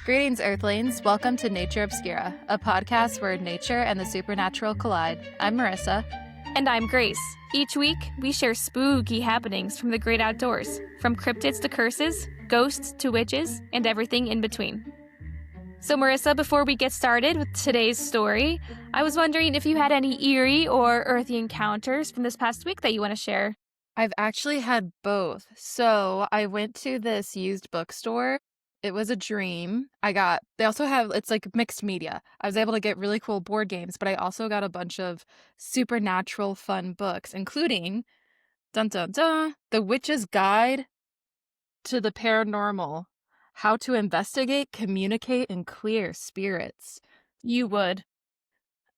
Greetings, Earthlings. Welcome to Nature Obscura, a podcast where nature and the supernatural collide. I'm Marissa. And I'm Grace. Each week, we share spooky happenings from the great outdoors, from cryptids to curses, ghosts to witches, and everything in between. So, Marissa, before we get started with today's story, I was wondering if you had any eerie or earthy encounters from this past week that you want to share. I've actually had both. So I went to this used bookstore. It was a dream. They also have, it's like mixed media. I was able to get really cool board games, but I also got a bunch of supernatural fun books, including, dun dun dun, The Witch's Guide to the Paranormal, How to Investigate, Communicate, and Clear Spirits. You would.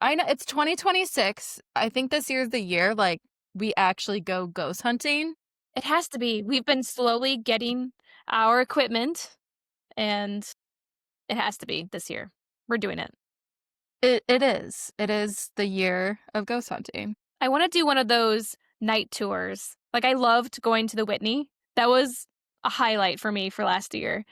I know, it's 2026. I think this year's the year, like, we actually go ghost hunting. It has to be. We've been slowly getting our equipment, and it has to be this year. We're doing it. It is. It is the year of ghost hunting. I want to do one of those night tours. Like, I loved going to the Whitney. That was a highlight for me for last year.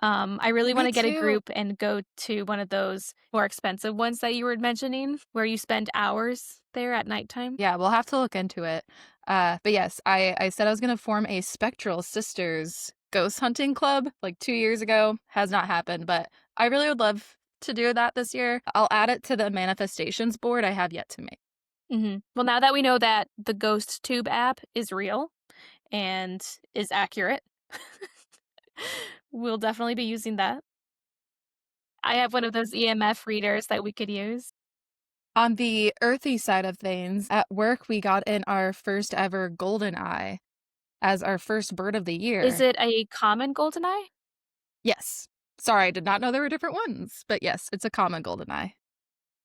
I really want to get a group and go to one of those more expensive ones that you were mentioning, where you spend hours there at nighttime. Yeah, we'll have to look into it. But yes, I said I was going to form a Spectral Sisters ghost hunting club like 2 years ago. Has not happened, but I really would love to do that this year. I'll add it to the manifestations board I have yet to make. Mm-hmm. Well, now that we know that the Ghost Tube app is real and is accurate, we'll definitely be using that. I have one of those EMF readers that we could use. On the earthy side of things, at work we got in our first ever golden eye as our first bird of the year. Is it a common goldeneye? Yes. Sorry, I did not know there were different ones, but yes, it's a common golden eye.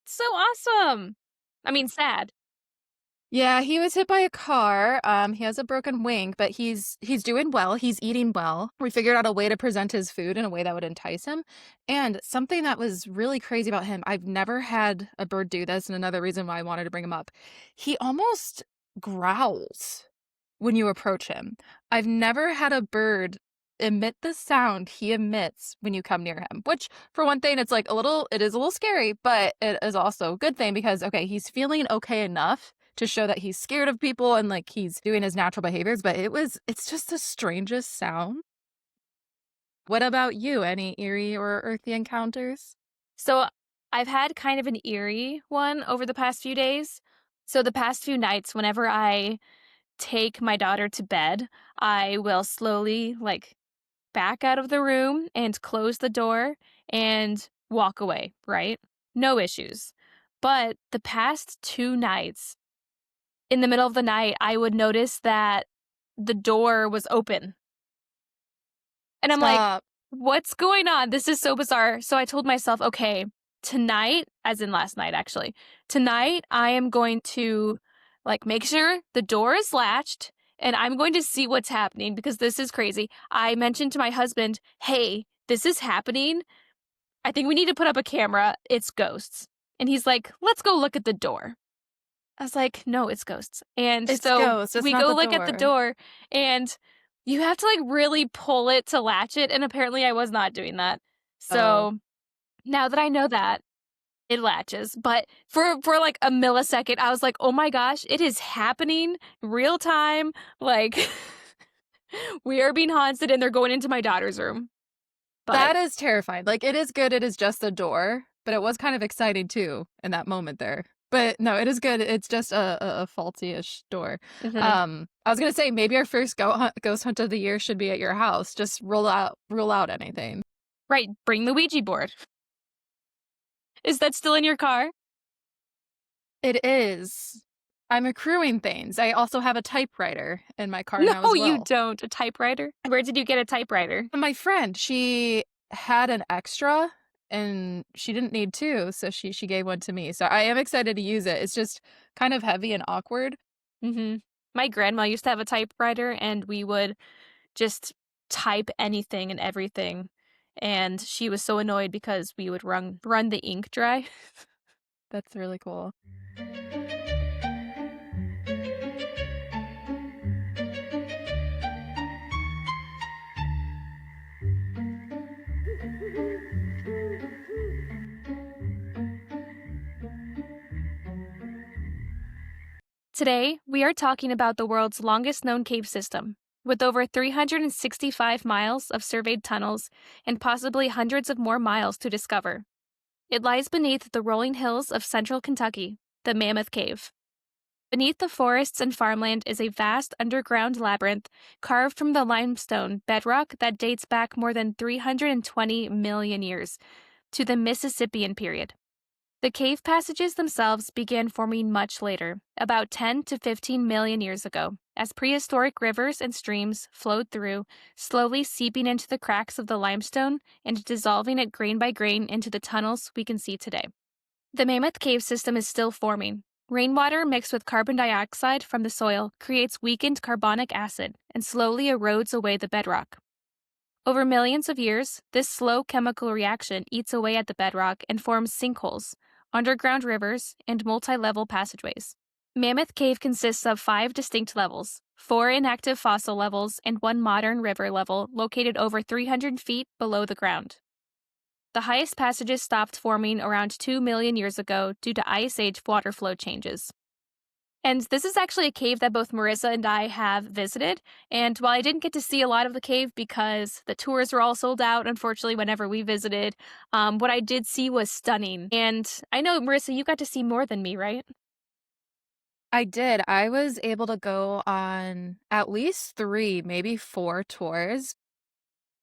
So awesome. I mean, sad. Yeah, he was hit by a car. He has a broken wing, but he's doing well. He's eating well. We figured out a way to present his food in a way that would entice him. And something that was really crazy about him, I've never had a bird do this, and another reason why I wanted to bring him up. He almost growls when you approach him. I've never had a bird emit the sound he emits when you come near him, which for one thing, it is a little scary, but it is also a good thing because, okay, he's feeling okay enough to show that he's scared of people and like he's doing his natural behaviors, but it's just the strangest sound. What about you? Any eerie or earthy encounters? So I've had kind of an eerie one over the past few days. So the past few nights, whenever I take my daughter to bed, I will slowly back out of the room and close the door and walk away, right? No issues. But the past 2 nights, in the middle of the night, I would notice that the door was open. And I'm like, what's going on? This is so bizarre. So I told myself, okay, tonight, as in last night, actually, tonight I am going to make sure the door is latched and I'm going to see what's happening because this is crazy. I mentioned to my husband, hey, this is happening. I think we need to put up a camera. It's ghosts. And he's like, let's go look at the door. I was like, no, it's ghosts. And so we go look at the door and you have to really pull it to latch it. And apparently I was not doing that. So now that I know that, it latches. But for a millisecond, I was like, oh my gosh, it is happening real time. We are being haunted and they're going into my daughter's room. But that is terrifying. It is good. It is just the door, but it was kind of exciting too in that moment there. But no, it is good. It's just a faulty-ish door. Mm-hmm. I was going to say, maybe our first ghost hunt of the year should be at your house. Just rule out anything. Right. Bring the Ouija board. Is that still in your car? It is. I'm accruing things. I also have a typewriter in my car now as well. No, you don't. A typewriter? Where did you get a typewriter? My friend, she had an extra. And she didn't need 2, so she gave one to me. So I am excited to use it. It's just kind of heavy and awkward. Mm-hmm. My grandma used to have a typewriter, and we would just type anything and everything. And she was so annoyed because we would run the ink dry. That's really cool. Today, we are talking about the world's longest known cave system, with over 365 miles of surveyed tunnels and possibly hundreds of more miles to discover. It lies beneath the rolling hills of central Kentucky, the Mammoth Cave. Beneath the forests and farmland is a vast underground labyrinth carved from the limestone bedrock that dates back more than 320 million years to the Mississippian period. The cave passages themselves began forming much later, about 10 to 15 million years ago, as prehistoric rivers and streams flowed through, slowly seeping into the cracks of the limestone and dissolving it grain by grain into the tunnels we can see today. The Mammoth Cave system is still forming. Rainwater mixed with carbon dioxide from the soil creates weakened carbonic acid and slowly erodes away the bedrock. Over millions of years, this slow chemical reaction eats away at the bedrock and forms sinkholes, underground rivers, and multi-level passageways. Mammoth Cave consists of 5 distinct levels, 4 inactive fossil levels and 1 modern river level located over 300 feet below the ground. The highest passages stopped forming around 2 million years ago due to Ice Age water flow changes. And this is actually a cave that both Marissa and I have visited. And while I didn't get to see a lot of the cave because the tours were all sold out, unfortunately, whenever we visited, what I did see was stunning. And I know, Marissa, you got to see more than me, right? I did. I was able to go on at least 3, maybe 4 tours.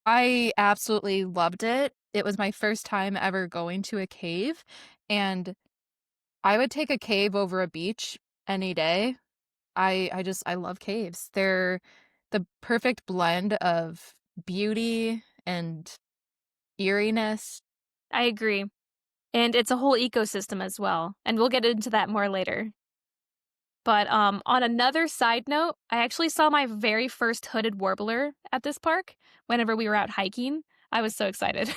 I absolutely loved it. It was my first time ever going to a cave, and I would take a cave over a beach any day. I love caves. They're the perfect blend of beauty and eeriness. I agree. And it's a whole ecosystem as well. And we'll get into that more later. But on another side note, I actually saw my very first hooded warbler at this park whenever we were out hiking. I was so excited.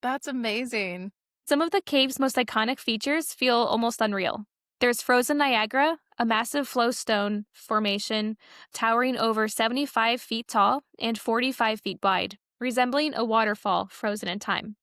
That's amazing. Some of the cave's most iconic features feel almost unreal. There's frozen Niagara, a massive flowstone formation towering over 75 feet tall and 45 feet wide, resembling a waterfall frozen in time.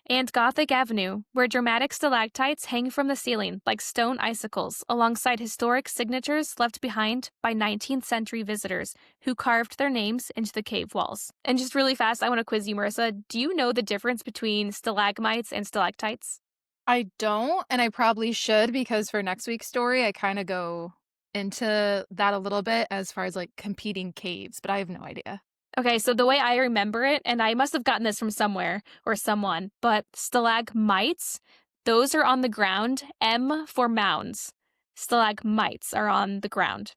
And Gothic Avenue, where dramatic stalactites hang from the ceiling like stone icicles alongside historic signatures left behind by 19th century visitors who carved their names into the cave walls. And just really fast, I want to quiz you, Marissa. Do you know the difference between stalagmites and stalactites? I don't, and I probably should because for next week's story, I kinda go into that a little bit as far as, like, competing caves, but I have no idea. Okay, so the way I remember it, and I must have gotten this from somewhere or someone, but stalagmites, those are on the ground, M for mounds. Stalagmites are on the ground.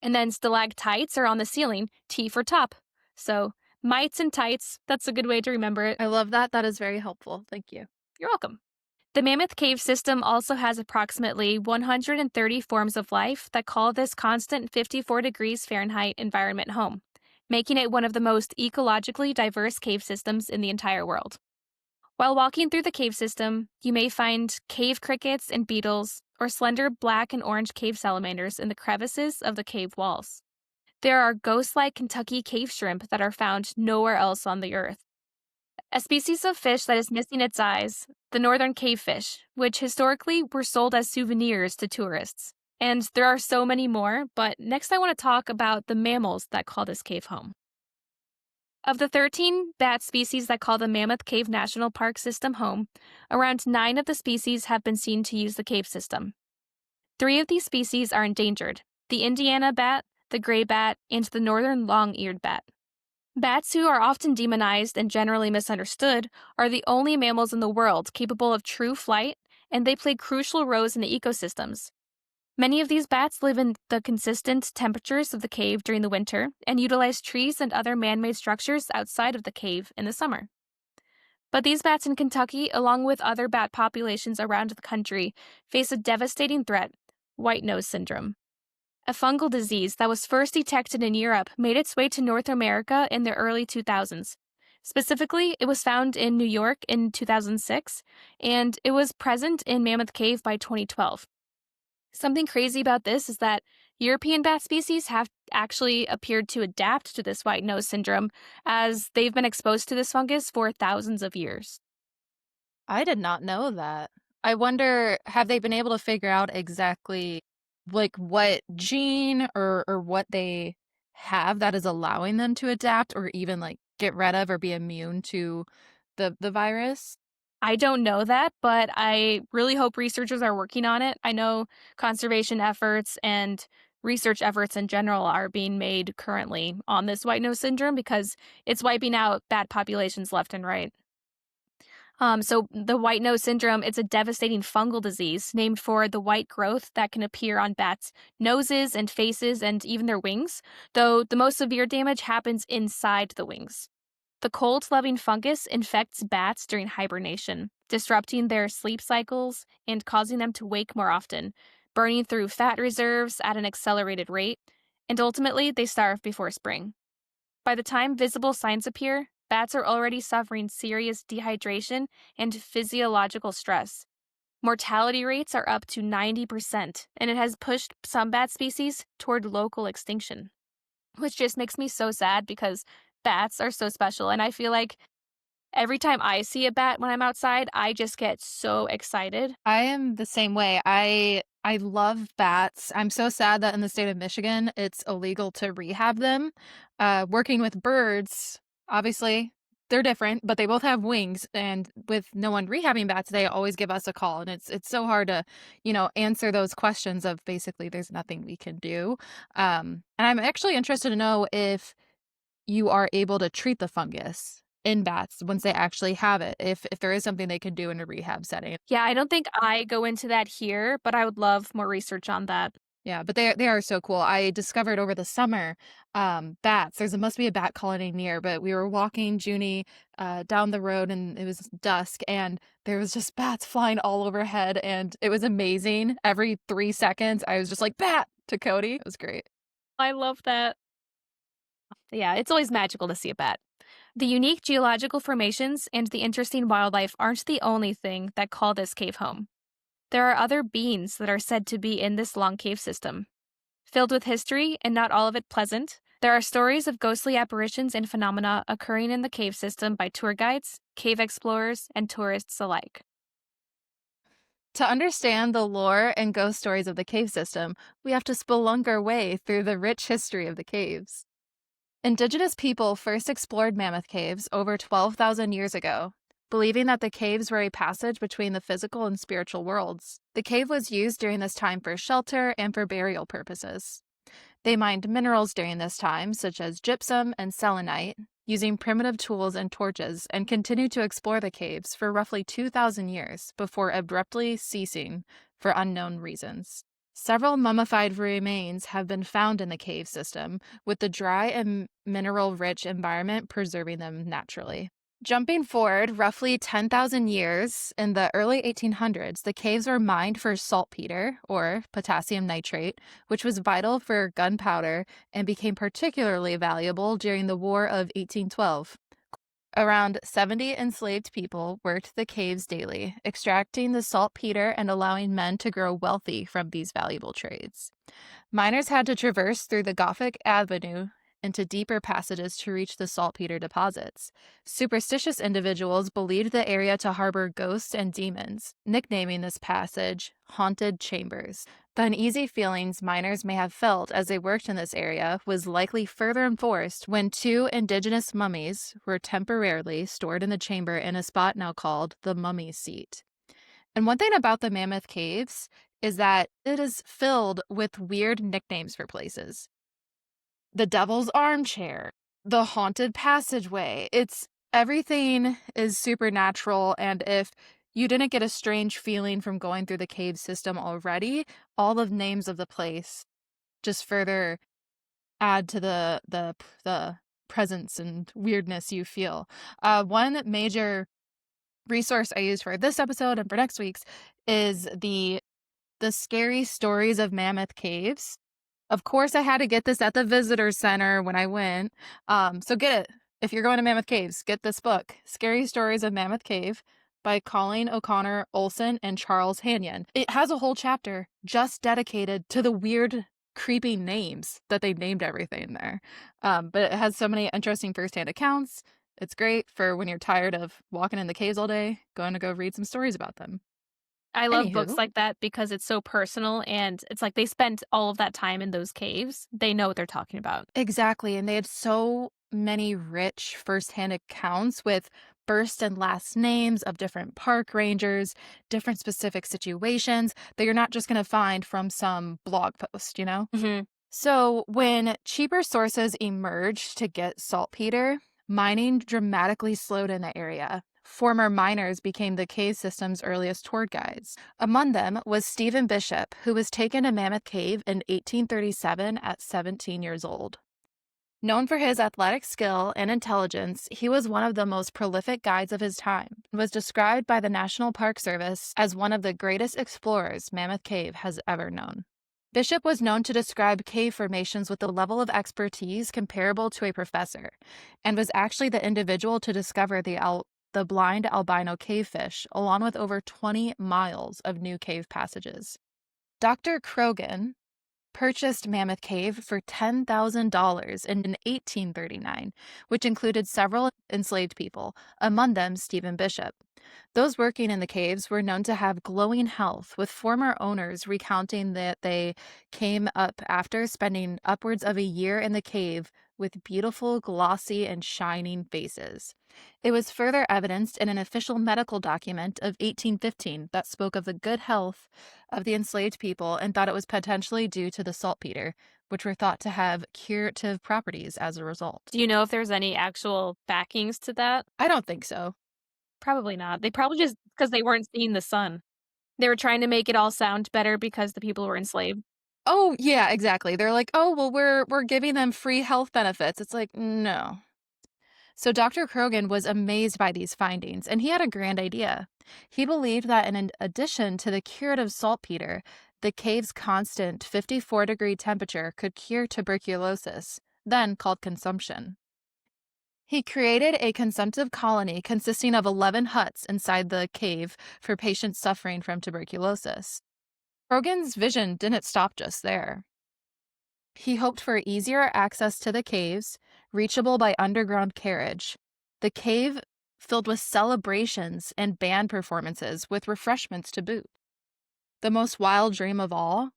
And then stalactites are on the ceiling, T for top. So mites and tights, that's a good way to remember it. I love that, that is very helpful, thank you. You're welcome. The Mammoth Cave system also has approximately 130 forms of life that call this constant 54 degrees Fahrenheit environment home, making it one of the most ecologically diverse cave systems in the entire world. While walking through the cave system, you may find cave crickets and beetles, or slender black and orange cave salamanders in the crevices of the cave walls. There are ghost like Kentucky cave shrimp that are found nowhere else on the earth. A species of fish that is missing its eyes, the northern cavefish, which historically were sold as souvenirs to tourists. And there are so many more, but next I want to talk about the mammals that call this cave home. Of the 13 bat species that call the Mammoth Cave National Park system home, around 9 of the species have been seen to use the cave system. 3 of these species are endangered: the Indiana bat, the gray bat, and the northern long-eared bat. Bats, who are often demonized and generally misunderstood, are the only mammals in the world capable of true flight, and they play crucial roles in the ecosystems. Many of these bats live in the consistent temperatures of the cave during the winter and utilize trees and other man-made structures outside of the cave in the summer. But these bats in Kentucky, along with other bat populations around the country, face a devastating threat: white nose syndrome. A fungal disease that was first detected in Europe made its way to North America in the early 2000s. Specifically, it was found in New York in 2006, and it was present in Mammoth Cave by 2012. Something crazy about this is that European bat species have actually appeared to adapt to this white nose syndrome as they've been exposed to this fungus for thousands of years. I did not know that. I wonder, have they been able to figure out exactly like what gene or what they have that is allowing them to adapt or even like get rid of or be immune to the virus? I don't know that, but I really hope researchers are working on it. I know conservation efforts and research efforts in general are being made currently on this white nose syndrome because it's wiping out bat populations left and right. So the white nose syndrome, it's a devastating fungal disease named for the white growth that can appear on bats' noses and faces and even their wings, though the most severe damage happens inside the wings. The cold loving fungus infects bats during hibernation, disrupting their sleep cycles and causing them to wake more often, burning through fat reserves at an accelerated rate, and ultimately they starve before spring. By the time visible signs appear, bats are already suffering serious dehydration and physiological stress. Mortality rates are up to 90%, and it has pushed some bat species toward local extinction, which just makes me so sad because bats are so special. And I feel like every time I see a bat when I'm outside, I just get so excited. I am the same way. I love bats. I'm so sad that in the state of Michigan, it's illegal to rehab them. Working with birds, obviously, they're different, but they both have wings. And with no one rehabbing bats, they always give us a call, and it's so hard to, answer those questions of basically there's nothing we can do. And I'm actually interested to know if you are able to treat the fungus in bats once they actually have it, if there is something they can do in a rehab setting. Yeah, I don't think I go into that here, but I would love more research on that. Yeah, but they are so cool. I discovered over the summer, bats. Must be a bat colony near, but we were walking Junie down the road and it was dusk and there was just bats flying all overhead and it was amazing. Every 3 seconds, I was just like bat to Cody. It was great. I love that. Yeah, it's always magical to see a bat. The unique geological formations and the interesting wildlife aren't the only thing that call this cave home. There are other beings that are said to be in this long cave system. Filled with history and not all of it pleasant, there are stories of ghostly apparitions and phenomena occurring in the cave system by tour guides, cave explorers, and tourists alike. To understand the lore and ghost stories of the cave system, we have to spelunk our way through the rich history of the caves. Indigenous people first explored Mammoth Caves over 12,000 years ago, believing that the caves were a passage between the physical and spiritual worlds. The cave was used during this time for shelter and for burial purposes. They mined minerals during this time, such as gypsum and selenite, using primitive tools and torches, and continued to explore the caves for roughly 2,000 years before abruptly ceasing for unknown reasons. Several mummified remains have been found in the cave system, with the dry and mineral rich environment preserving them naturally. Jumping forward roughly 10,000 years, in the early 1800s, the caves were mined for saltpeter, or potassium nitrate, which was vital for gunpowder and became particularly valuable during the War of 1812. Around 70 enslaved people worked the caves daily, extracting the saltpeter and allowing men to grow wealthy from these valuable trades. Miners had to traverse through the Gothic avenue into deeper passages to reach the saltpeter deposits. Superstitious individuals believed the area to harbor ghosts and demons, nicknaming this passage haunted chambers. The uneasy feelings miners may have felt as they worked in this area was likely further enforced when two indigenous mummies were temporarily stored in the chamber in a spot now called the Mummy Seat. And one thing about the Mammoth Caves is that it is filled with weird nicknames for places. The Devil's Armchair, the Haunted Passageway. Everything is supernatural, and if you didn't get a strange feeling from going through the cave system already, all of names of the place just further add to the presence and weirdness you feel. One major resource I use for this episode and for next week's is the scary stories of Mammoth Caves. Of course, I had to get this at the visitor center when I went. So get it. If you're going to Mammoth Caves, get this book, Scary Stories of Mammoth Cave by Colleen O'Connor Olson and Charles Hanyon. It has a whole chapter just dedicated to the weird, creepy names that they named everything there. But it has so many interesting firsthand accounts. It's great for when you're tired of walking in the caves all day, going to go read some stories about them. I love books Anywho, like that because it's so personal and it's like they spent all of that time in those caves. They know what they're talking about. exactly, and they had so many rich firsthand accounts with first and last names of different park rangers, different specific situations that you're not just going to find from some blog post, you know? Mhm. So, when cheaper sources emerged to get saltpeter, mining dramatically slowed in the area. Former miners became the cave system's earliest tour guides. Among them was Stephen Bishop, who was taken to Mammoth Cave in 1837 at 17 years old. Known for his athletic skill and intelligence, he was one of the most prolific guides of his time and was described by the National Park Service as one of the greatest explorers Mammoth Cave has ever known. Bishop was known to describe cave formations with a level of expertise comparable to a professor, and was actually the individual to discover the blind albino cavefish, along with over 20 miles of new cave passages. Dr. Krogan purchased Mammoth Cave for $10,000 in 1839, which included several enslaved people, among them Stephen Bishop. Those working in the caves were known to have glowing health, with former owners recounting that they came up after spending upwards of a year in the cave with beautiful, glossy, and shining faces. It was further evidenced in an official medical document of 1815 that spoke of the good health of the enslaved people and thought it was potentially due to the saltpeter, which were thought to have curative properties as a result. Do you know if there's any actual backings to that? I don't think so. Probably not. They probably just because they weren't seeing the sun. They were trying to make it all sound better because the people were enslaved. Oh, yeah, exactly. They're like, "Oh, well, we're giving them free health benefits." It's like, "No." So Dr. Krogan was amazed by these findings, and he had a grand idea. He believed that in addition to the curative saltpeter, the cave's constant 54-degree temperature could cure tuberculosis, then called consumption. He created a consumptive colony consisting of 11 huts inside the cave for patients suffering from tuberculosis. Krogan's vision didn't stop just there. He hoped for easier access to the caves, reachable by underground carriage. The cave filled with celebrations and band performances with refreshments to boot. The most wild dream of all,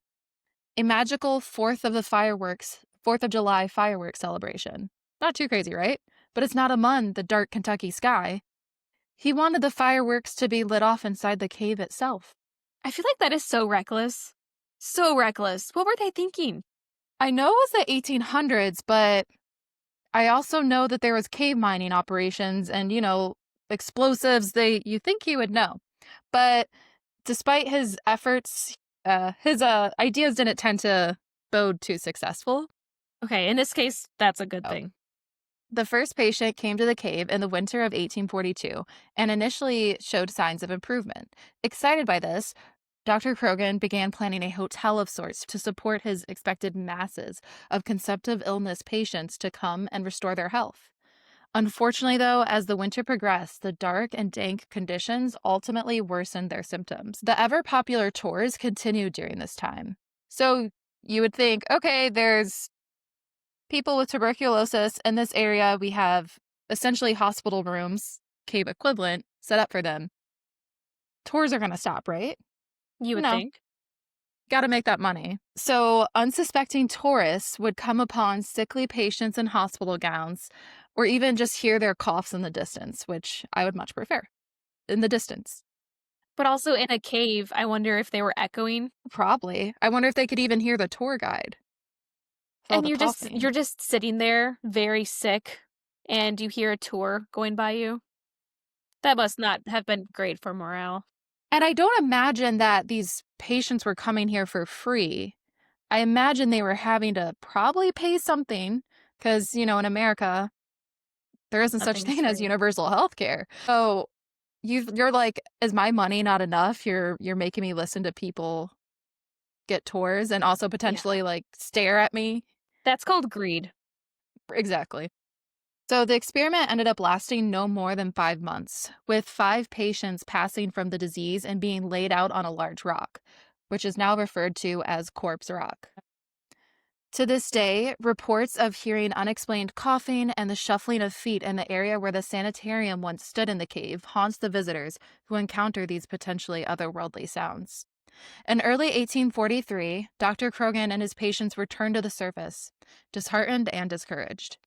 a magical 4th of July fireworks celebration. Not too crazy, right? But it's not among the dark Kentucky sky. He wanted the fireworks to be lit off inside the cave itself. I feel like that is so reckless. So reckless. What were they thinking? I know it was the 1800s, but I also know that there was cave mining operations and, explosives. You think he would know. But despite his efforts, his ideas didn't tend to bode too successful. Okay, in this case, that's a good Oh. thing. The first patient came to the cave in the winter of 1842 and initially showed signs of improvement. Excited by this, Dr. Krogan began planning a hotel of sorts to support his expected masses of consumptive illness patients to come and restore their health. Unfortunately, though, as the winter progressed, the dark and dank conditions ultimately worsened their symptoms. The ever popular tours continued during this time. So you would think, okay, there's people with tuberculosis in this area. We have essentially hospital rooms, cave equivalent, set up for them. Tours are going to stop, right? You would No, think. got to make that money. So, unsuspecting tourists would come upon sickly patients in hospital gowns or even just hear their coughs in the distance, which I would much prefer in the distance. But also in a cave, I wonder if they were echoing. Probably. I wonder if they could even hear the tour guide with all And the you're coughing. just sitting there very sick and you hear a tour going by you. That must not have been great for morale. And I don't imagine that these patients were coming here for free. I imagine they were having to probably pay something because, in America, there isn't such Nothing's thing as free. universal health care. So you're like, is my money not enough? You're making me listen to people get tours and also Yeah. potentially like stare at me. That's called greed. Exactly. So the experiment ended up lasting no more than 5 months, with 5 patients passing from the disease and being laid out on a large rock, which is now referred to as Corpse Rock. To this day, reports of hearing unexplained coughing and the shuffling of feet in the area where the sanitarium once stood in the cave haunts the visitors who encounter these potentially otherworldly sounds. In early 1843, Dr. Krogan and his patients returned to the surface, disheartened and discouraged.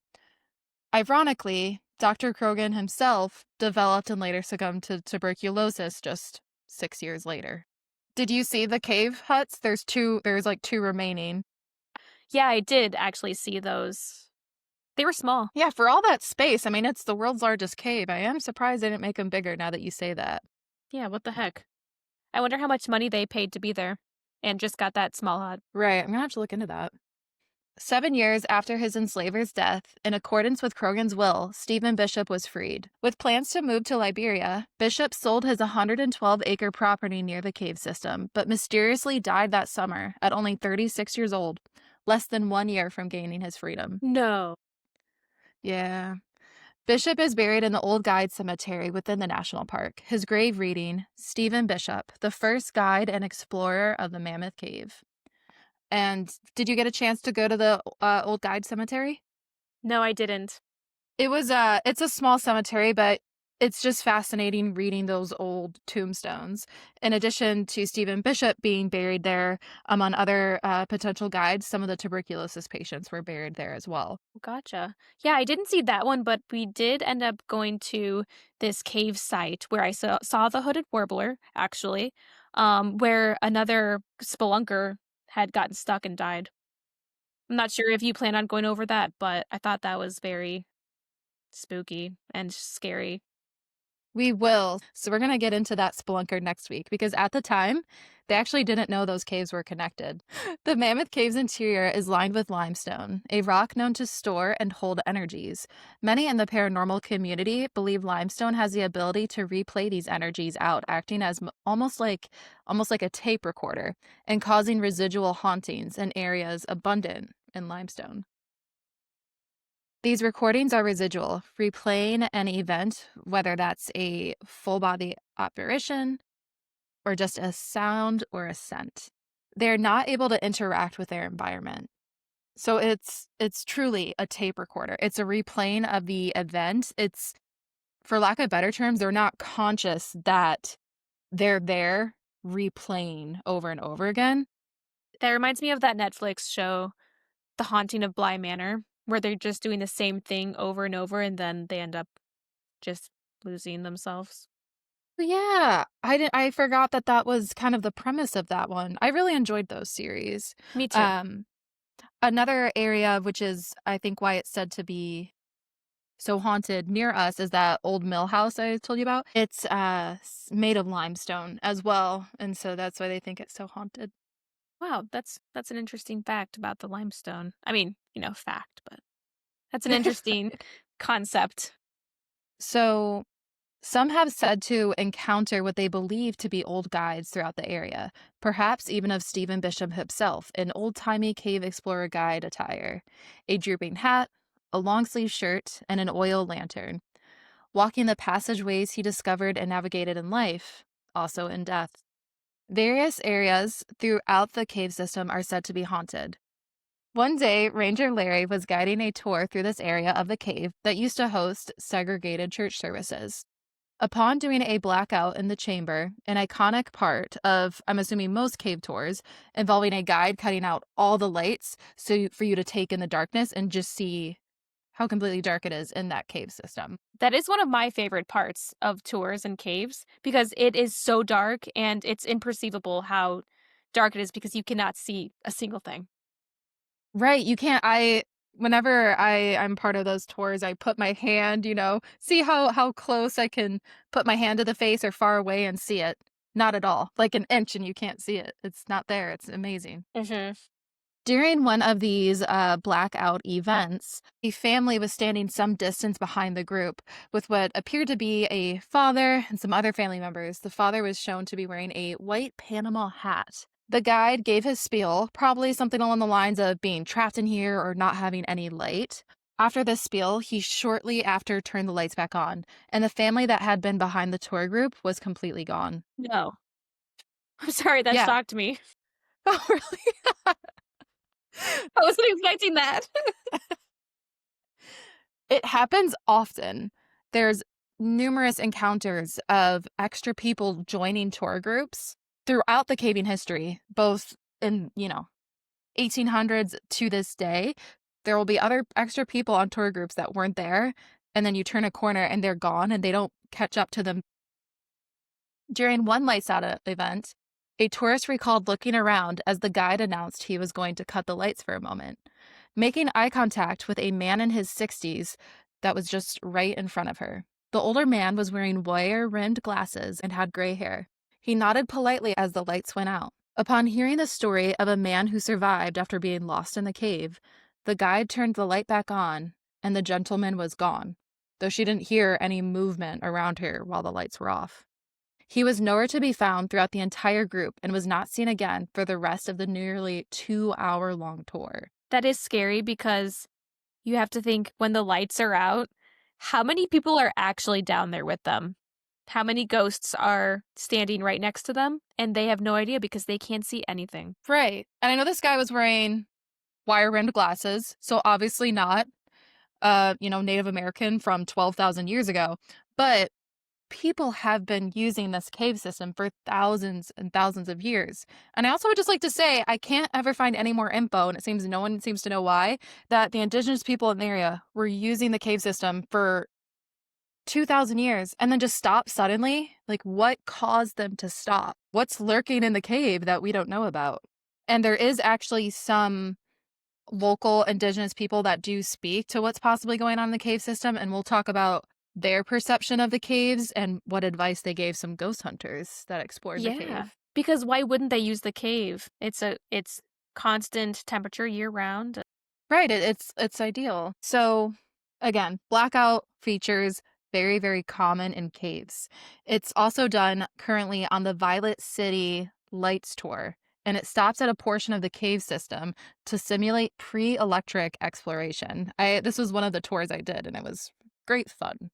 Ironically, Dr. Krogan himself developed and later succumbed to tuberculosis just 6 years later. Did you see the cave huts? There's like two remaining. Yeah, I did actually see those. They were small. Yeah, for all that space, I mean, it's the world's largest cave. I am surprised they didn't make them bigger now that you say that. Yeah, what the heck? I wonder how much money they paid to be there and just got that small hut. Right, I'm gonna have to look into that. 7 years after his enslaver's death, in accordance with Krogan's will, Stephen Bishop was freed. With plans to move to Liberia, Bishop sold his 112-acre property near the cave system, but mysteriously died that summer at only 36 years old, less than 1 year from gaining his freedom. No. Yeah. Bishop is buried in the Old Guide Cemetery within the national park. His grave reading, Stephen Bishop, the first guide and explorer of the Mammoth Cave. And did you get a chance to go to the Old Guide Cemetery? No, I didn't. It's a small cemetery, but it's just fascinating reading those old tombstones. In addition to Stephen Bishop being buried there, among other potential guides, some of the tuberculosis patients were buried there as well. Gotcha. Yeah, I didn't see that one, but we did end up going to this cave site where I saw the hooded warbler, actually, where another spelunker had gotten stuck and died. I'm not sure if you plan on going over that, but I thought that was very spooky and scary. We will. So we're going to get into that spelunker next week because at the time, they actually didn't know those caves were connected. The Mammoth Cave's interior is lined with limestone, a rock known to store and hold energies. Many in the paranormal community believe limestone has the ability to replay these energies out, acting as almost like a tape recorder and causing residual hauntings in areas abundant in limestone. These recordings are residual, replaying an event, whether that's a full body apparition or just a sound or a scent. They're not able to interact with their environment. So it's truly a tape recorder. It's a replaying of the event. It's, for lack of better terms, they're not conscious that they're there replaying over and over again. That reminds me of that Netflix show, The Haunting of Bly Manor, where they're just doing the same thing over and over and then they end up just losing themselves. Yeah, I forgot that that was kind of the premise of that one. I really enjoyed those series. Me too. Um, Another area, which is I think why it's said to be so haunted near us, is that old mill house I told you about. It's made of limestone as well, and so that's why they think it's so haunted. Wow, that's an interesting fact about the limestone. I mean, fact, but that's an interesting concept. So some have said to encounter what they believe to be old guides throughout the area, perhaps even of Stephen Bishop himself in old-timey cave explorer guide attire, a drooping hat, a long-sleeve shirt, and an oil lantern, walking the passageways he discovered and navigated in life, also in death. Various areas throughout the cave system are said to be haunted. One day, Ranger Larry was guiding a tour through this area of the cave that used to host segregated church services. Upon doing a blackout in the chamber, an iconic part of, I'm assuming, most cave tours, involving a guide cutting out all the lights for you to take in the darkness and just see how completely dark it is in that cave system. That is one of my favorite parts of tours and caves because it is so dark and it's imperceivable how dark it is because you cannot see a single thing. Right, you can't whenever I'm part of those tours, I put my hand, see how close I can put my hand to the face or far away and see it. Not at all. Like an inch and you can't see it. It's not there. It's amazing. Mhm. During one of these blackout events, a family was standing some distance behind the group with what appeared to be a father and some other family members. The father was shown to be wearing a white Panama hat. The guide gave his spiel, probably something along the lines of being trapped in here or not having any light. After this spiel, he shortly after turned the lights back on, and the family that had been behind the tour group was completely gone. No. I'm sorry, that Yeah. shocked me. Oh, really? I wasn't expecting that. It happens often. There's numerous encounters of extra people joining tour groups throughout the caving history, both in, 1800s to this day. There will be other extra people on tour groups that weren't there, and then you turn a corner and they're gone and they don't catch up to them. During one lights out event, a tourist recalled looking around as the guide announced he was going to cut the lights for a moment, making eye contact with a man in his 60s that was just right in front of her. The older man was wearing wire-rimmed glasses and had gray hair. He nodded politely as the lights went out. Upon hearing the story of a man who survived after being lost in the cave, the guide turned the light back on, and the gentleman was gone, though she didn't hear any movement around her while the lights were off. He was nowhere to be found throughout the entire group and was not seen again for the rest of the nearly 2-hour-long tour. That is scary because you have to think when the lights are out, how many people are actually down there with them? How many ghosts are standing right next to them and they have no idea because they can't see anything? Right. And I know this guy was wearing wire-rimmed glasses, so obviously not, Native American from 12,000 years ago. But people have been using this cave system for thousands and thousands of years. And I also would just like to say, I can't ever find any more info, and it seems no one seems to know why, that the indigenous people in the area were using the cave system for 2,000 years and then just stop suddenly. Like, what caused them to stop? What's lurking in the cave that we don't know about? And there is actually some local indigenous people that do speak to what's possibly going on in the cave system, and we'll talk about their perception of the caves and what advice they gave some ghost hunters that explored the Yeah. cave. Because why wouldn't they use the cave? It's constant temperature year round. Right, it's ideal. So again, blackout features very, very common in caves. It's also done currently on the Violet City Lights Tour, and it stops at a portion of the cave system to simulate pre-electric exploration. This was one of the tours I did, and it was great fun.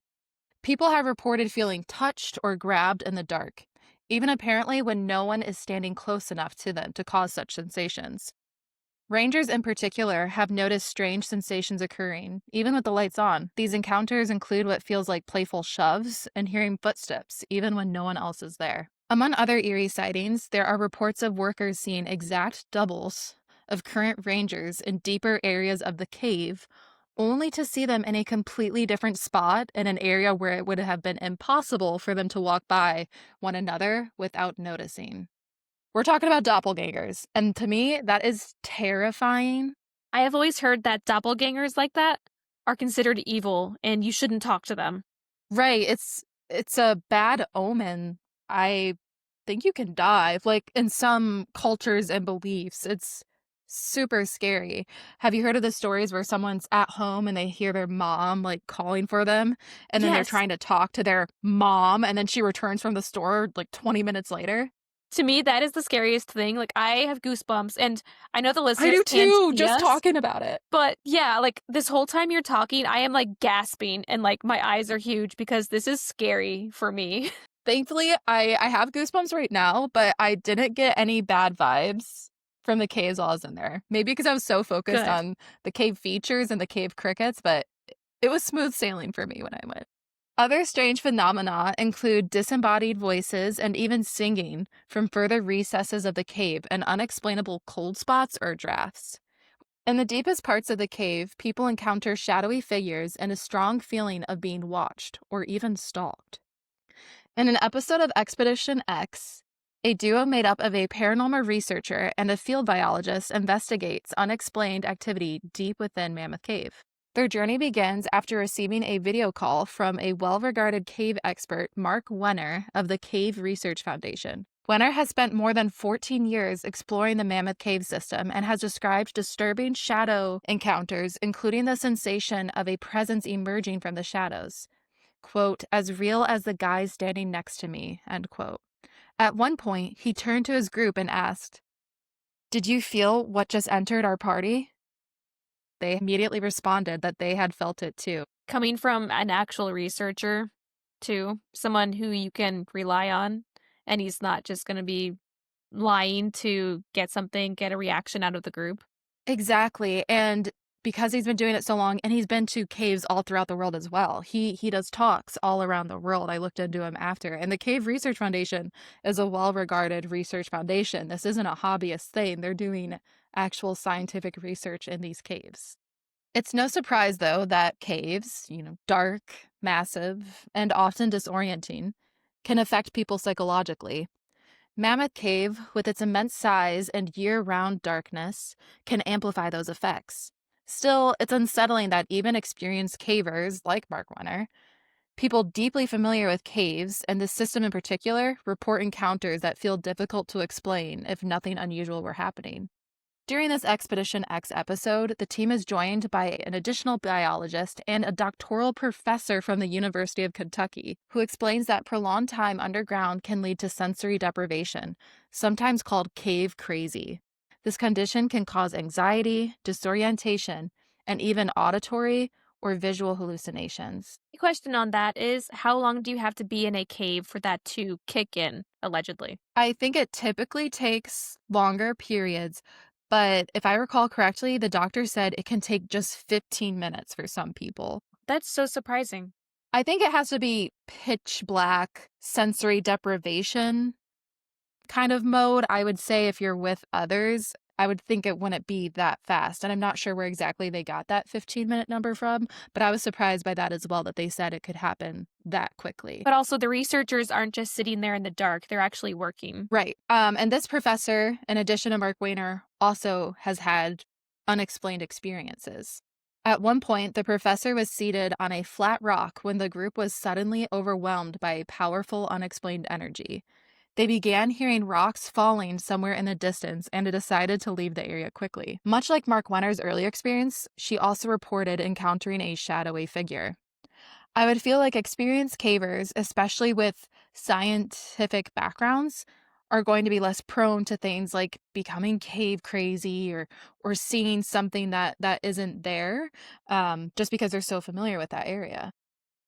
People have reported feeling touched or grabbed in the dark, even apparently when no one is standing close enough to them to cause such sensations. Rangers in particular have noticed strange sensations occurring, even with the lights on. These encounters include what feels like playful shoves and hearing footsteps, even when no one else is there. Among other eerie sightings, there are reports of workers seeing exact doubles of current rangers in deeper areas of the cave, only to see them in a completely different spot in an area where it would have been impossible for them to walk by one another without noticing. We're talking about doppelgangers, and to me, that is terrifying. I have always heard that doppelgangers like that are considered evil and you shouldn't talk to them. Right, it's a bad omen. I think you can die. Like, in some cultures and beliefs, it's super scary. Have you heard of the stories where someone's at home and they hear their mom, like, calling for them, and then they're Yes. trying to talk to their mom, and then she returns from the store, like, 20 minutes later? To me, that is the scariest thing. Like, I have goosebumps, and I know the I listeners do can't too, see just us, talking about it. but yeah, like, this whole time you're talking, I am, like, gasping, and, like, my eyes are huge because this is scary for me. Thankfully, I have goosebumps right now, but I didn't get any bad vibes from the caves while I was in there. Maybe because I was so focused Good. on the cave features and the cave crickets, but it was smooth sailing for me when I went. Other strange phenomena include disembodied voices and even singing from further recesses of the cave and unexplainable cold spots or drafts. In the deepest parts of the cave, people encounter shadowy figures and a strong feeling of being watched or even stalked. In an episode of Expedition X, a duo made up of a paranormal researcher and a field biologist investigates unexplained activity deep within Mammoth Cave. Their journey begins after receiving a video call from a well-regarded cave expert, Mark Wenner, of the Cave Research Foundation. Wenner has spent more than 14 years exploring the Mammoth Cave system and has described disturbing shadow encounters, including the sensation of a presence emerging from the shadows. Quote, as real as the guy standing next to me, end quote. At one point, he turned to his group and asked, did you feel what just entered our party? They immediately responded that they had felt it too. Coming from an actual researcher, too, someone who you can rely on, and he's not just gonna be lying to get something, get a reaction out of the group. Exactly, and because he's been doing it so long and he's been to caves all throughout the world as well. He does talks all around the world. I looked into him after, and the Cave Research Foundation is a well-regarded research foundation. This isn't a hobbyist thing. They're doing actual scientific research in these caves. It's no surprise, though, that caves, dark, massive, and often disorienting, can affect people psychologically. Mammoth Cave, with its immense size and year round darkness, can amplify those effects. Still, it's unsettling that even experienced cavers, like Mark Wenner, people deeply familiar with caves, and this system in particular, report encounters that feel difficult to explain if nothing unusual were happening. During this Expedition X episode, the team is joined by an additional biologist and a doctoral professor from the University of Kentucky, who explains that prolonged time underground can lead to sensory deprivation, sometimes called cave crazy. This condition can cause anxiety, disorientation, and even auditory or visual hallucinations. The question on that is, how long do you have to be in a cave for that to kick in, allegedly? I think it typically takes longer periods, but if I recall correctly, the doctor said it can take just 15 minutes for some people. That's so surprising. I think it has to be pitch black, sensory deprivation kind of mode. I would say if you're with others, I would think it wouldn't be that fast. And I'm not sure where exactly they got that 15-minute number from, but I was surprised by that as well, that they said it could happen that quickly. But also, the researchers aren't just sitting there in the dark, they're actually working. Right. And this professor, in addition to Mark Weiner, also has had unexplained experiences. At one point, the professor was seated on a flat rock when the group was suddenly overwhelmed by powerful unexplained energy. They began hearing rocks falling somewhere in the distance and decided to leave the area quickly. Much like Mark Weiner's earlier experience, she also reported encountering a shadowy figure. I would feel like experienced cavers, especially with scientific backgrounds, are going to be less prone to things like becoming cave crazy or seeing something that isn't there, just because they're so familiar with that area.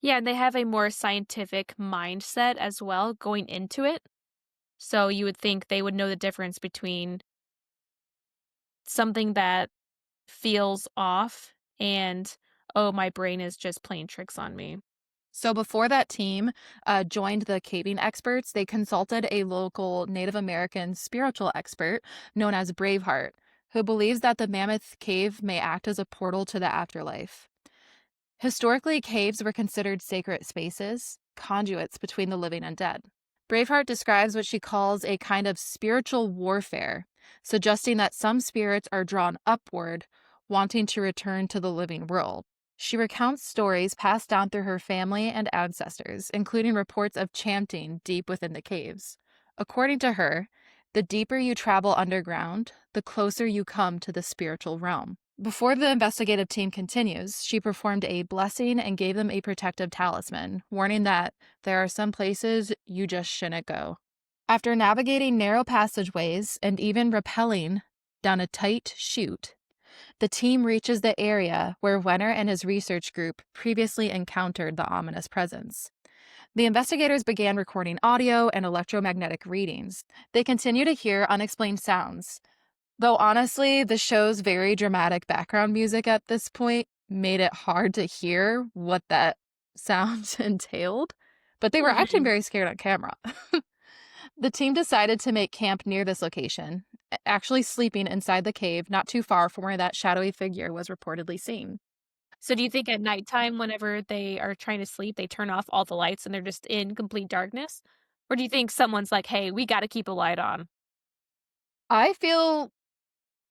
Yeah, and they have a more scientific mindset as well going into it. So you would think they would know the difference between something that feels off and, oh, my brain is just playing tricks on me. So before that team joined the caving experts, they consulted a local Native American spiritual expert known as Braveheart, who believes that the Mammoth Cave may act as a portal to the afterlife. Historically, caves were considered sacred spaces, conduits between the living and dead. Braveheart describes what she calls a kind of spiritual warfare, suggesting that some spirits are drawn upward, wanting to return to the living world. She recounts stories passed down through her family and ancestors, including reports of chanting deep within the caves. According to her, the deeper you travel underground, the closer you come to the spiritual realm. Before the investigative team continues, she performed a blessing and gave them a protective talisman, warning that there are some places you just shouldn't go. After navigating narrow passageways and even rappelling down a tight chute, the team reaches the area where Wenner and his research group previously encountered the ominous presence. The investigators began recording audio and electromagnetic readings. They continue to hear unexplained sounds, though honestly, the show's very dramatic background music at this point made it hard to hear what that sound entailed, but they were acting Mhm. very scared on camera. The team decided to make camp near this location, actually sleeping inside the cave not too far from where that shadowy figure was reportedly seen. So do you think at nighttime, whenever they are trying to sleep, they turn off all the lights and they're just in complete darkness? Or do you think someone's like, hey, we got to keep a light on? I feel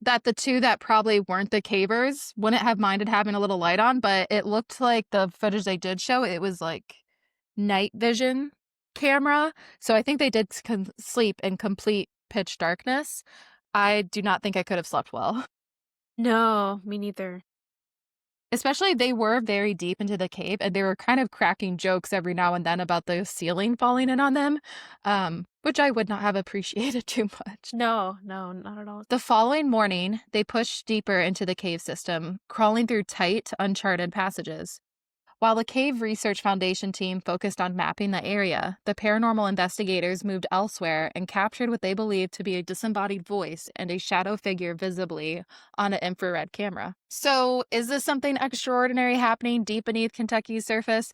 that the two that probably weren't the cavers wouldn't have minded having a little light on, but it looked like the footage they did show, it was like night vision camera. So I think they did sleep in complete pitch darkness. I do not think I could have slept well. No, me neither. Especially they were very deep into the cave and they were kind of cracking jokes every now and then about the ceiling falling in on them, which I would not have appreciated too much. No, no, not at all. The following morning, they pushed deeper into the cave system, crawling through tight, uncharted passages. While the Cave Research Foundation team focused on mapping the area, the paranormal investigators moved elsewhere and captured what they believed to be a disembodied voice and a shadow figure visibly on an infrared camera. So, is this something extraordinary happening deep beneath Kentucky's surface?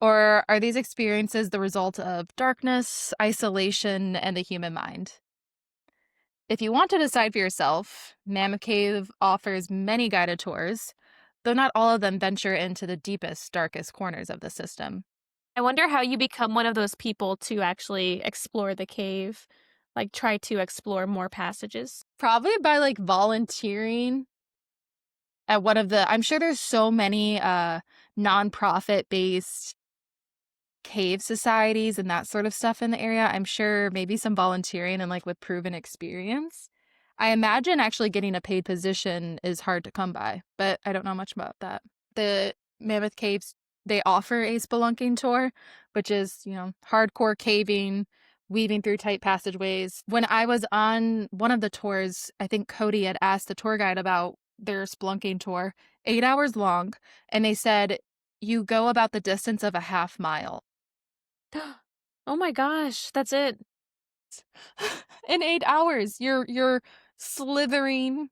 Or are these experiences the result of darkness, isolation, and the human mind? If you want to decide for yourself, Mammoth Cave offers many guided tours, though not all of them venture into the deepest, darkest corners of the system. I wonder how you become one of those people to actually explore the cave, like try to explore more passages. Probably by like volunteering at one of the, I'm sure there's so many nonprofit based cave societies and that sort of stuff in the area. I'm sure maybe some volunteering and like with proven experience. I imagine actually getting a paid position is hard to come by, but I don't know much about that. The Mammoth Caves, they offer a spelunking tour, which is, hardcore caving, weaving through tight passageways. When I was on one of the tours, I think Cody had asked the tour guide about their spelunking tour, 8 hours long, and they said you go about the distance of a half mile. Oh my gosh, that's it. In 8 hours, you're slithering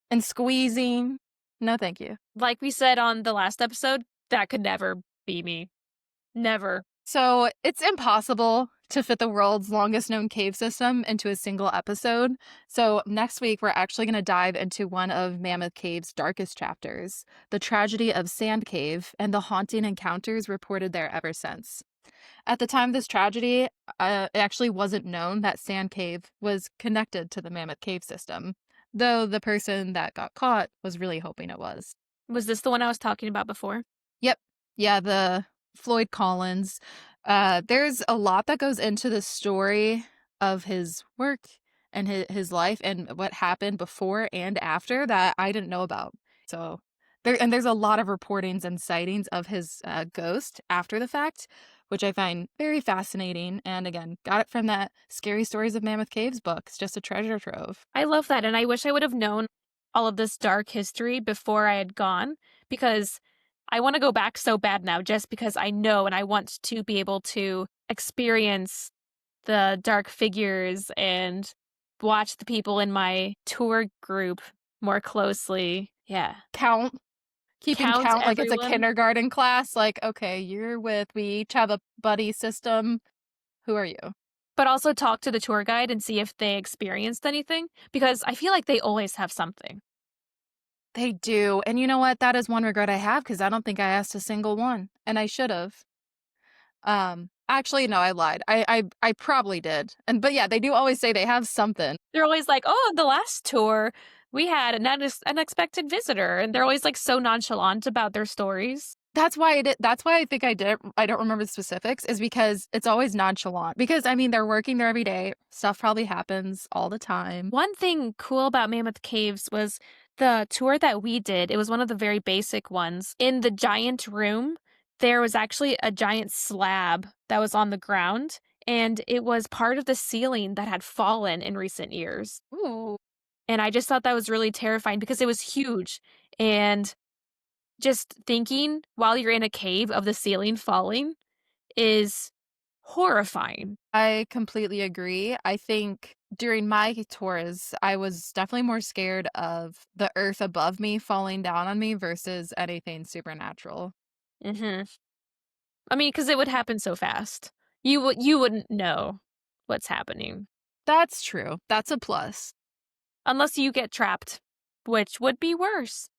and squeezing. No, thank you. Like we said on the last episode, that could never be me. Never. So it's impossible to fit the world's longest known cave system into a single episode. So next week, we're actually going to dive into one of Mammoth Cave's darkest chapters, the tragedy of Sand Cave and the haunting encounters reported there ever since. At the time of this tragedy, it actually wasn't known that Sand Cave was connected to the Mammoth Cave system, though the person that got caught was really hoping it was. Was this the one I was talking about before? Yep. Yeah, the Floyd Collins. There's a lot that goes into the story of his work and his life and what happened before and after that I didn't know about. So there's a lot of reportings and sightings of his ghost after the fact, which I find very fascinating. And again, got it from that Scary Stories of Mammoth Caves book. It's just a treasure trove. I love that, and I wish I would have known all of this dark history before I had gone, because I want to go back so bad now just because I know and I want to be able to experience the dark figures and watch the people in my tour group more closely. Yeah. Keeping Count count like it's a everyone, kindergarten class. Like, okay, we each have a buddy system. Who are you? but also talk to the tour guide and see if they experienced anything, because I feel like they always have something. They do. And you know what? That is one regret I have because I don't think I asked a single one. And I should have. Actually, no, I lied. I probably did. But yeah, they do always say they have something. They're always like, "Oh, the last tour, we had an unexpected visitor," and they're always like so nonchalant about their stories. That's why I think I don't remember the specifics, is because it's always nonchalant. Because I mean they're working there every day. Stuff probably happens all the time. One thing cool about Mammoth Caves was the tour that we did. It was one of the very basic ones. In the giant room, there was actually a giant slab that was on the ground, and it was part of the ceiling that had fallen in recent years. Ooh. And I just thought that was really terrifying because it was huge. And just thinking while you're in a cave of the ceiling falling is horrifying. I completely agree. I think during my tours, I was definitely more scared of the earth above me falling down on me versus anything supernatural. Mhm. I mean, because it would happen so fast. You wouldn't know what's happening That's true. That's a plus. unless you get trapped, which would be worse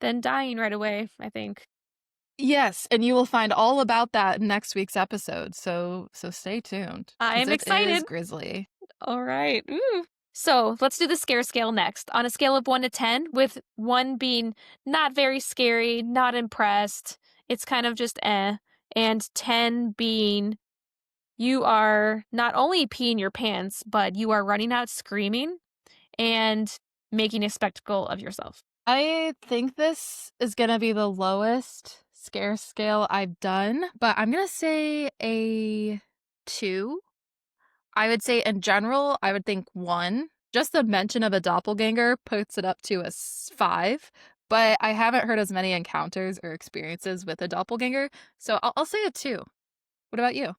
than dying right away, I think. Yes, and you will find all about that in next week's episode. So stay tuned because I'm it is excited. grisly. All right. Ooh. So let's do the scare scale next. On a scale of 1 to 10, with 1 being not very scary, not impressed, it's kind of just eh, and 10 being you are not only peeing your pants, but you are running out screaming and making a spectacle of yourself. I think this is gonna be the lowest scare scale I've done, but I'm gonna say a 2. I would say in general, I would think 1. Just the mention of a doppelganger puts it up to a 5. but I haven't heard as many encounters or experiences with a doppelganger, so I'll say a 2. What about you?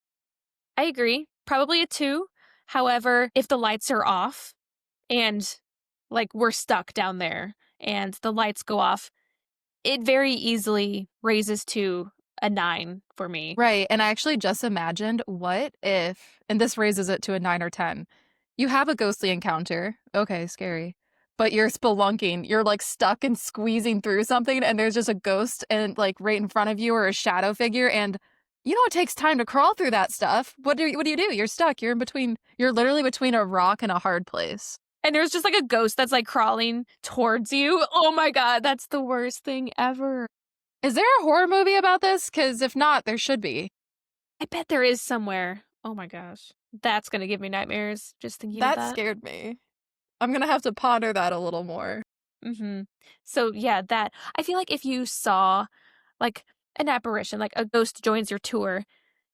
I agree. Probably a 2. However, if the lights are off and like we're stuck down there and the lights go off, it very easily raises to a 9 for me. Right, and I actually just imagined, what if, and this raises it to a 9 or 10. You have a ghostly encounter. Okay, scary. But you're spelunking. You're like stuck and squeezing through something, and there's just a ghost and like right in front of you, or a shadow figure, and you know it takes time to crawl through that stuff. What do? You're stuck. You're in between, you're literally between a rock and a hard place. And there's just like a ghost that's like crawling towards you. Oh my god, that's the worst thing ever. Is there a horror movie about this? Because if not, there should be. I bet there is somewhere. Oh my gosh. That's gonna give me nightmares just thinking of That that. scared me. I'm gonna have to ponder that a little more. Mhm. So, yeah, that I feel like if you saw, like, an apparition, like a ghost joins your tour,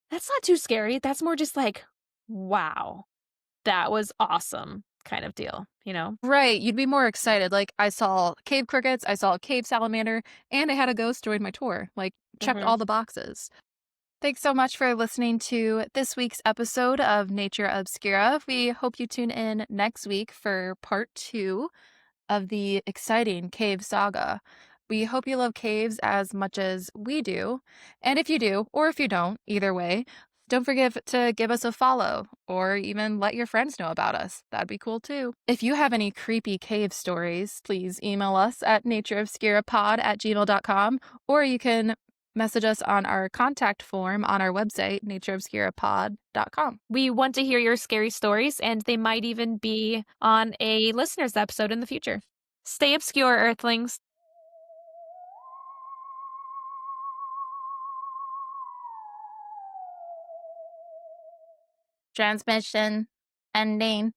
that's not too scary. That's more just like, "Wow, that was awesome," kind of deal, you know? Right, you'd be more excited. Like, I saw cave crickets, I saw a cave salamander, and I had a ghost join my tour. Like, checked all Mhm. the boxes. Thanks so much for listening to this week's episode of Nature Obscura. We hope you tune in next week for part 2 of the exciting cave saga. We hope you love caves as much as we do. And if you do, or if you don't, either way, don't forget to give us a follow or even let your friends know about us. That'd be cool too. If you have any creepy cave stories, please email us at natureobscurapod@gmail.com, or you can message us on our contact form on our website, natureobscurapod.com. We want to hear your scary stories, and they might even be on a listener's episode in the future. Stay obscure, Earthlings. Transmission ending.